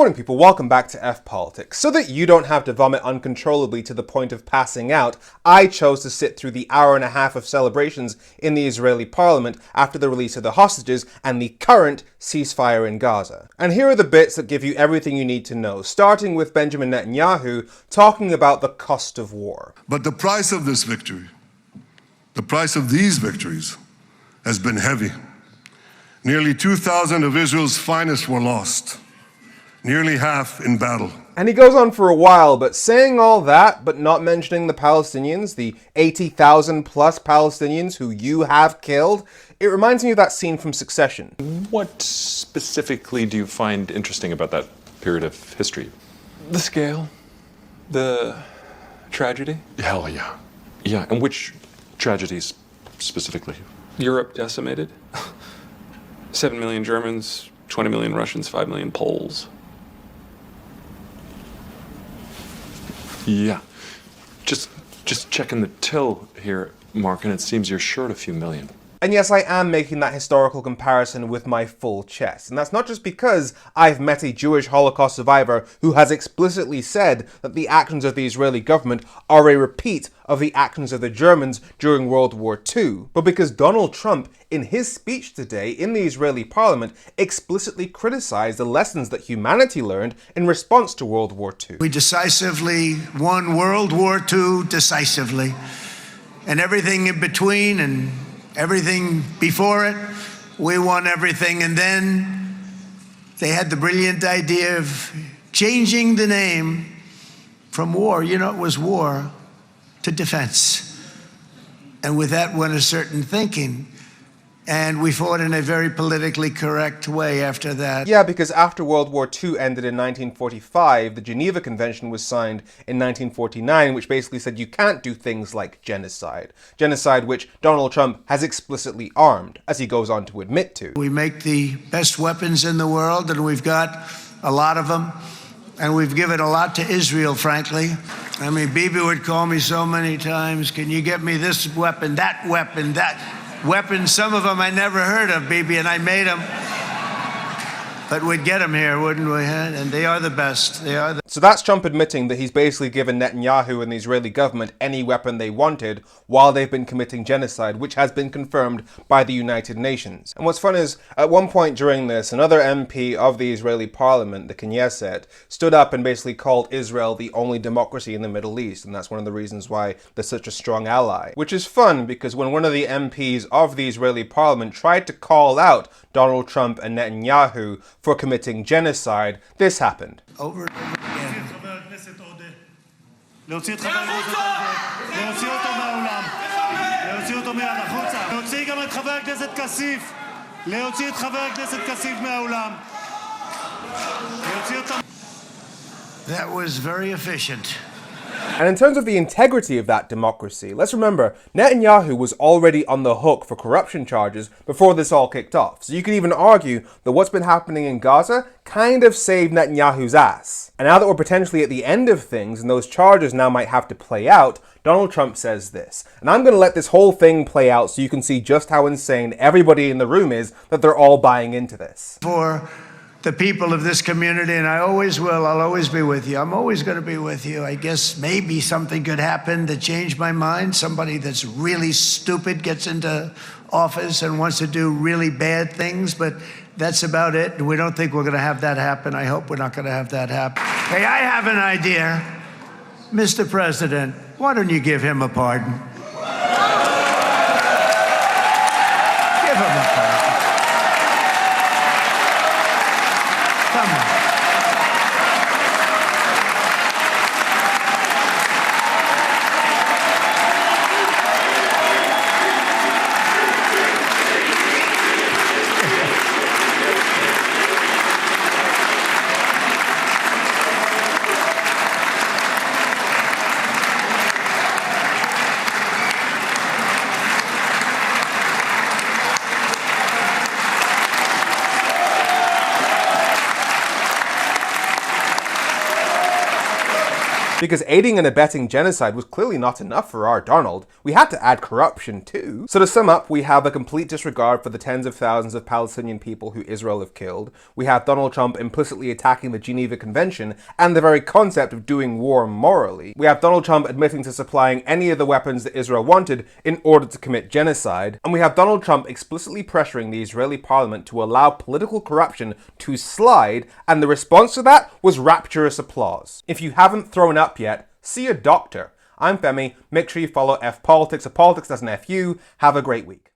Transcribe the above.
morning people, welcome back to F Politics. So that you don't have to vomit uncontrollably to the point of passing out, I chose to sit through the hour and a half of celebrations in the Israeli parliament after the release of the hostages and the current ceasefire in Gaza. And here are the bits that give you everything you need to know, starting with Benjamin Netanyahu talking about the cost of war. But the price of this victory, the price of these victories, has been heavy. Nearly 2,000 of Israel's finest were lost. Nearly half in battle. And he goes on for a while, but saying all that, but not mentioning the Palestinians, the 80,000 plus Palestinians who you have killed, it reminds me of that scene from Succession. What specifically do you find interesting about that period of history? The scale, the tragedy. Hell yeah. Yeah, and which tragedies specifically? Europe decimated. 7 million Germans, 20 million Russians, 5 million Poles. Yeah. Just checking the till here, Mark, and it seems you're short a few million. And yes, I am making that historical comparison with my full chest. And that's not just because I've met a Jewish Holocaust survivor who has explicitly said that the actions of the Israeli government are a repeat of the actions of the Germans during World War II, but because Donald Trump, in his speech today in the Israeli parliament, explicitly criticized the lessons that humanity learned in response to World War II. We decisively won World War II decisively, and everything in between and everything before it, we won everything. And then they had the brilliant idea of changing the name from war, it was war, to defense. And with that went a certain thinking. And we fought in a very politically correct way after that. Yeah, because after World War II ended in 1945, the Geneva Convention was signed in 1949, which basically said you can't do things like genocide. Genocide which Donald Trump has explicitly armed, as he goes on to admit to. We make the best weapons in the world, and we've got a lot of them. And we've given a lot to Israel, frankly. I mean, Bibi would call me so many times, can you get me this weapon, that weapon, that weapons, some of them I never heard of, Bibi, and I made them. But we'd get them here, wouldn't we? And they are the best. They are the... So that's Trump admitting that he's basically given Netanyahu and the Israeli government any weapon they wanted while they've been committing genocide, which has been confirmed by the United Nations. And what's fun is, at one point during this, another MP of the Israeli parliament, the Knesset, stood up and basically called Israel the only democracy in the Middle East, and that's one of the reasons why they're such a strong ally. Which is fun, because when one of the MPs of the Israeli parliament tried to call out Donald Trump and Netanyahu for committing genocide, this happened. Over and over again. להוציא את חבר הכנסת עודה, להוציא אותו מהאולם, להוציא אותו מיד החוצה, להוציא גם את חבר הכנסת כסיף, להוציא את חבר הכנסת כסיף מהאולם, להוציא אותו. That was very efficient. And in terms of the integrity of that democracy, let's remember, Netanyahu was already on the hook for corruption charges before this all kicked off. So you could even argue that what's been happening in Gaza kind of saved Netanyahu's ass. And now that we're potentially at the end of things and those charges now might have to play out, Donald Trump says this. And I'm going to let this whole thing play out so you can see just how insane everybody in the room is that they're all buying into this. For the people of this community, and I always will, I'll always be with you. I'm always going to be with you. I guess maybe something could happen to change my mind. Somebody that's really stupid gets into office and wants to do really bad things, but that's about it. We don't think we're going to have that happen. I hope we're not going to have that happen. Hey, I have an idea. Mr. President, why don't you give him a pardon? Give him a pardon. Come on. Because aiding and abetting genocide was clearly not enough for our Donald. We had to add corruption too. So to sum up, we have a complete disregard for the tens of thousands of Palestinian people who Israel have killed. We have Donald Trump implicitly attacking the Geneva Convention and the very concept of doing war morally. We have Donald Trump admitting to supplying any of the weapons that Israel wanted in order to commit genocide. And we have Donald Trump explicitly pressuring the Israeli parliament to allow political corruption to slide, and the response to that was rapturous applause. If you haven't thrown up yet, see a doctor. I'm Femi. Make sure you follow F Politics, so politics doesn't F you. Have a great week.